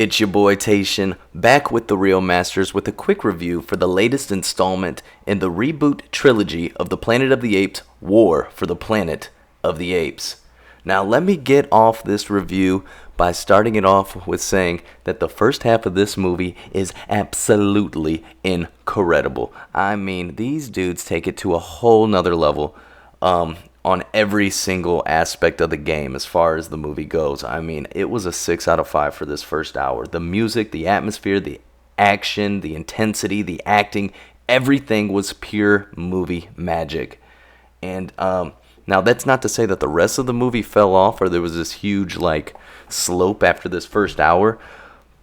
It's your boy Tation, back with the Real Masters with a quick review for the latest installment in the reboot trilogy of the Planet of the Apes: War for the Planet of the Apes. Now let me get off this review by starting it off with saying that the first half of this movie is absolutely incredible. I mean, these dudes take it to a whole nother level. On every single aspect of the game as far as the movie goes. I mean, it was a 6 out of 5 for this first hour. The music, the atmosphere, the action, the intensity, the acting, everything was pure movie magic. And now that's not to say that the rest of the movie fell off or there was this huge slope after this first hour.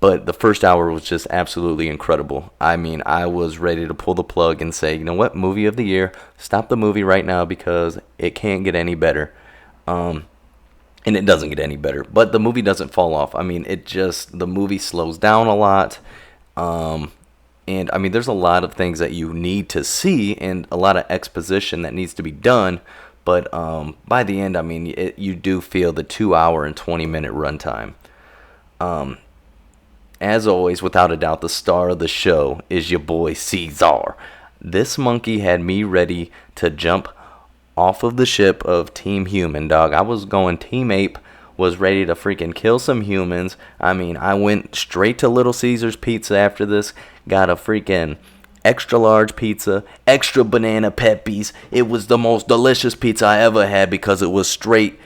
But the first hour was just absolutely incredible. I mean, I was ready to pull the plug and say, you know what, movie of the year, stop the movie right now because it can't get any better. And it doesn't get any better. But the movie doesn't fall off. I mean, the movie slows down a lot. And I mean, there's a lot of things that you need to see and a lot of exposition that needs to be done. But by the end, I mean, you do feel the 2 hour and 20-minute runtime. As always, without a doubt, the star of the show is your boy Caesar. This monkey had me ready to jump off of the ship of Team Human, dog. I was going Team Ape, was ready to freaking kill some humans. I mean, I went straight to Little Caesar's Pizza after this, got a freaking extra large pizza, extra banana peppies. It was the most delicious pizza I ever had because it was straight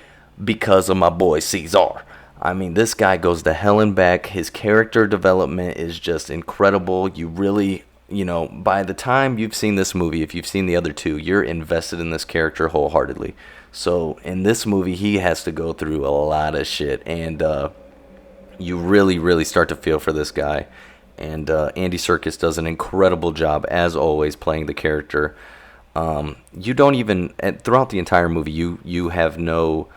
because of my boy Caesar. I mean, this guy goes to hell and back. His character development is just incredible. You really, by the time you've seen this movie, if you've seen the other two, you're invested in this character wholeheartedly. So in this movie, he has to go through a lot of shit. And you really, really start to feel for this guy. And Andy Serkis does an incredible job, as always, playing the character. You don't even, throughout the entire movie, you have no...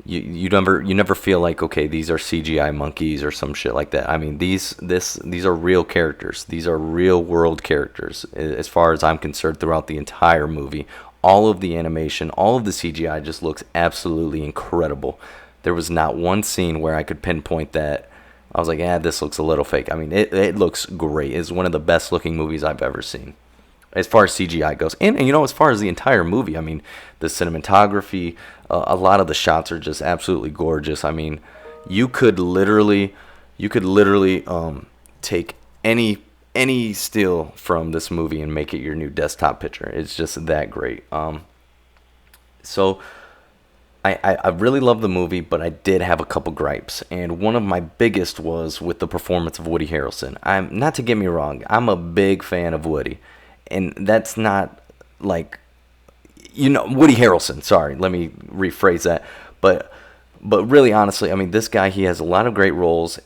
You never feel like, okay, these are CGI monkeys or some shit like that. I mean, these are real characters. These are real world characters as far as I'm concerned throughout the entire movie. All of the animation, all of the CGI just looks absolutely incredible. There was not one scene where I could pinpoint that I was like, this looks a little fake. I mean, it looks great. It's one of the best looking movies I've ever seen as far as CGI goes. And as far as the entire movie, I mean, the cinematography, a lot of the shots are just absolutely gorgeous. I mean, you could literally take any still from this movie and make it your new desktop picture. It's just that great. So I really love the movie, but I did have a couple gripes, and one of my biggest was with the performance of Woody Harrelson. Not to get me wrong, I'm a big fan of Woody, and that's not Woody Harrelson, sorry, let me rephrase that. But really, honestly, I mean, this guy, he has a lot of great roles,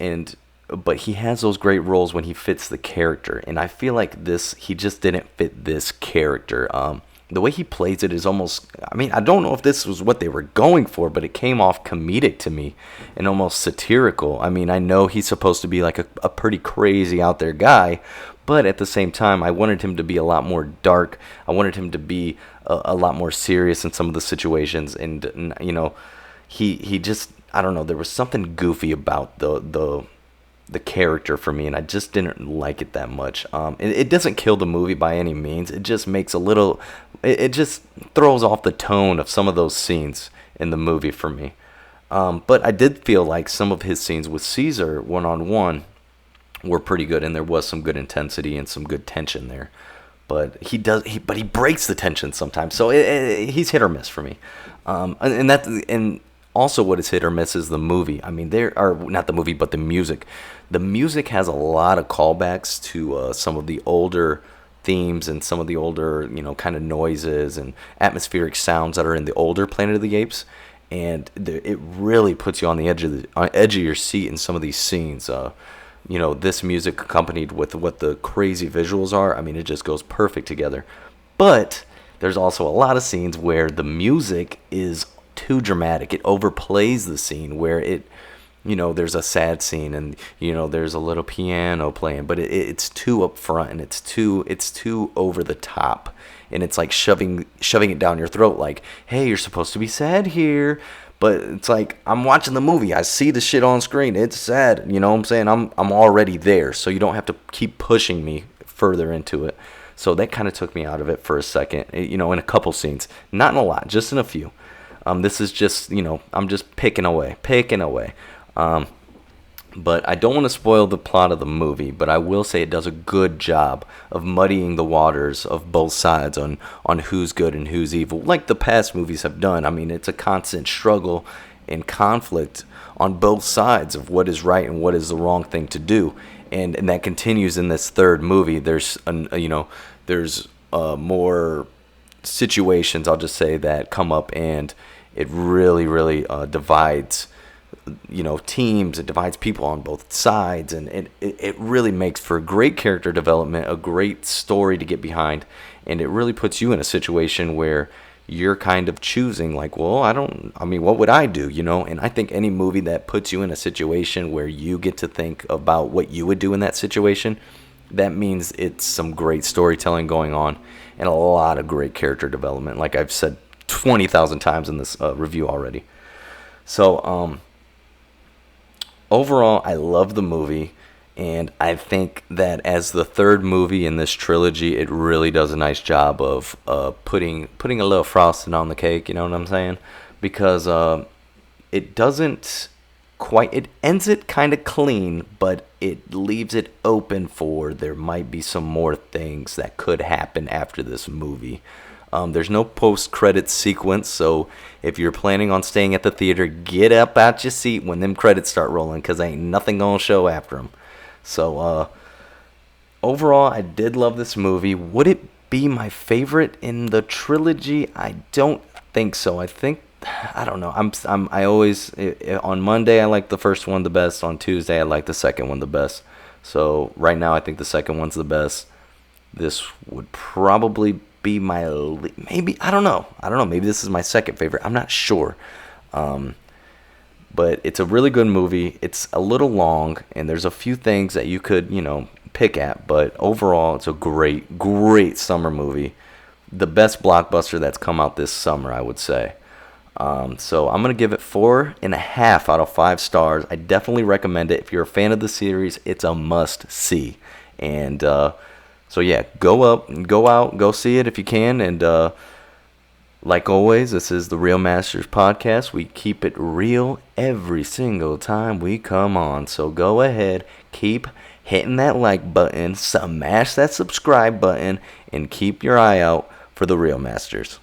but he has those great roles when he fits the character. And I feel like he just didn't fit this character. The way he plays it is almost, I mean, I don't know if this was what they were going for, but it came off comedic to me and almost satirical. I mean, I know he's supposed to be like a pretty crazy out there guy, but at the same time, I wanted him to be a lot more dark. I wanted him to be a lot more serious in some of the situations. And, he just, I don't know, there was something goofy about the character for me, and I just didn't like it that much. It doesn't kill the movie by any means. It just makes it just throws off the tone of some of those scenes in the movie for me. But I did feel like some of his scenes with Caesar one-on-one were pretty good, and there was some good intensity and some good tension there. But he breaks the tension sometimes, so he's hit or miss for me. And also what is hit or miss is the movie. I mean, there are not the movie, but the music. The music has a lot of callbacks to some of the older themes and some of the older, kind of noises and atmospheric sounds that are in the older Planet of the Apes. And it really puts you on the edge of your seat in some of these scenes. This music accompanied with what the crazy visuals are, I mean, it just goes perfect together. But there's also a lot of scenes where the music is too dramatic. It overplays the scene where there's a sad scene and, there's a little piano playing, but it's too upfront and it's too over the top. And it's like shoving it down your throat like, hey, you're supposed to be sad here. But it's like I'm watching the movie. I see the shit on screen. It's sad. You know what I'm saying? I'm already there, so you don't have to keep pushing me further into it. So that kind of took me out of it for a second. You know, in a couple scenes, not in a lot, just in a few. This is just, you know, I'm just picking away. But I don't want to spoil the plot of the movie, but I will say it does a good job of muddying the waters of both sides on who's good and who's evil, like the past movies have done. I mean, it's a constant struggle and conflict on both sides of what is right and what is the wrong thing to do. And that continues in this third movie. There's, there's more situations, I'll just say, that come up, and it really, really divides teams. It divides people on both sides, and it really makes for great character development, a great story to get behind, and it really puts you in a situation where you're kind of choosing, like, well, what would I do, and I think any movie that puts you in a situation where you get to think about what you would do in that situation, that means it's some great storytelling going on and a lot of great character development, like I've said 20,000 times in this review already. So overall, I love the movie, and I think that as the third movie in this trilogy, it really does a nice job of putting a little frosting on the cake, you know what I'm saying? Because it doesn't quite, it ends it kind of clean, but it leaves it open for there might be some more things that could happen after this movie. There's no post-credits sequence, so if you're planning on staying at the theater, get up out your seat when them credits start rolling, because ain't nothing gonna show after them. So, overall, I did love this movie. Would it be my favorite in the trilogy? I don't think so. I don't know. I always, on Monday, I like the first one the best. On Tuesday, I like the second one the best. So, right now, I think the second one's the best. This would probably be my, maybe, I don't know, maybe this is my second favorite, I'm not sure, but it's a really good movie. It's a little long, and there's a few things that you could, pick at, but overall, it's a great summer movie, the best blockbuster that's come out this summer, I would say. So I'm going to give it 4.5 out of 5 stars. I definitely recommend it. If you're a fan of the series, it's a must-see, and so yeah, go out, go see it if you can, and like always, this is the Real Masters Podcast. We keep it real every single time we come on, so go ahead, keep hitting that like button, smash that subscribe button, and keep your eye out for the Real Masters.